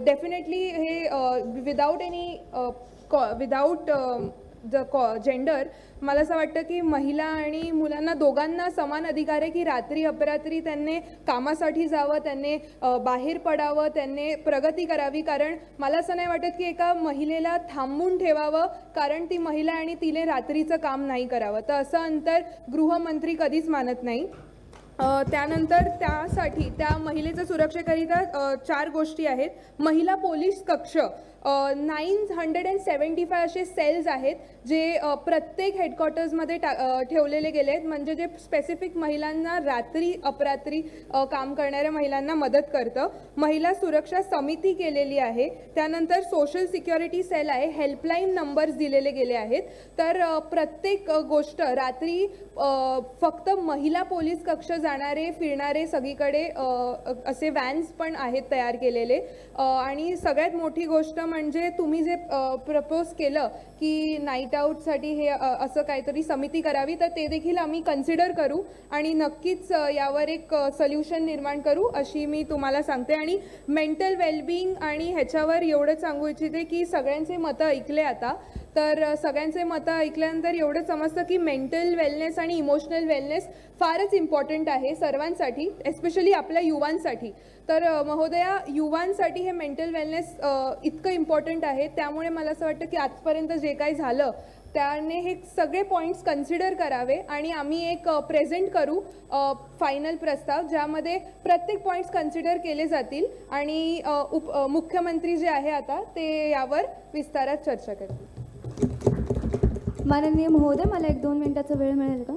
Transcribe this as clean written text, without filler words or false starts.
Definitely हे without gender मला असं वाटतं की महिला आणि मुलांना दोघांना समान अधिकार आहे की रात्री अपरात्री त्यांनी कामासाठी जावं, त्यांनी बाहेर पडावं, त्यांनी प्रगती करावी. कारण मला असं नाही वाटत की एका महिलेला थांबून ठेवावं कारण ती महिला आणि तिने रात्रीचं काम नाही करावं. तर असं अंतर गृहमंत्री कधीच मानत नाही. त्यानंतर त्यासाठी त्या महिलेच्या सुरक्षेकरिता 4 गोष्टी आहेत. महिला पोलीस कक्ष 975 असे सेल्स आहेत जे प्रत्येक हेडक्वार्टर्समध्ये ठेवलेले गेले आहेत, म्हणजे जे स्पेसिफिक महिलांना रात्री अपरात्री काम करणाऱ्या महिलांना मदत करतं. महिला सुरक्षा समिती केलेली आहे. त्यानंतर सोशल सिक्युरिटी सेल आहे. हेल्पलाईन नंबर्स दिलेले गेले आहेत. तर प्रत्येक गोष्ट रात्री फक्त महिला पोलीस कक्ष जाणारे फिरणारे सगळीकडे असे व्हॅन्स पण आहेत तयार केलेले. आणि सगळ्यात मोठी गोष्ट म्हणजे तुम्ही जे प्रपोज केलं की नाईट आऊटसाठी हे असं काहीतरी समिती करावी, तर ते देखील आम्ही कन्सिडर करू आणि नक्कीच यावर एक सोल्युशन निर्माण करू अशी मी तुम्हाला सांगते. आणि मेंटल वेलबिंग आणि ह्याच्यावर एवढंच सांगू इच्छिते की सगळ्यांचे मतं ऐकले आता. तर सगळ्यांचे मतं ऐकल्यानंतर एवढं समजतं की मेंटल वेलनेस आणि इमोशनल वेलनेस फारच इम्पॉर्टंट आहे सर्वांसाठी, एस्पेशली आपल्या युवांसाठी. तर महोदया, युवांसाठी हे मेंटल वेलनेस इतकं इम्पॉर्टंट आहे. त्यामुळे मला असं वाटतं की आजपर्यंत जे काही झालं त्याने हे सगळे पॉईंट्स कन्सिडर करावे आणि आम्ही एक प्रेझेंट करू फायनल प्रस्ताव ज्यामध्ये प्रत्येक पॉईंट्स कन्सिडर केले जातील आणि मुख्यमंत्री जे आहे आता ते यावर विस्तारात चर्चा करतील. माननीय महोदय, मला 1-2 मिनिटाचा वेळ मिळेल का?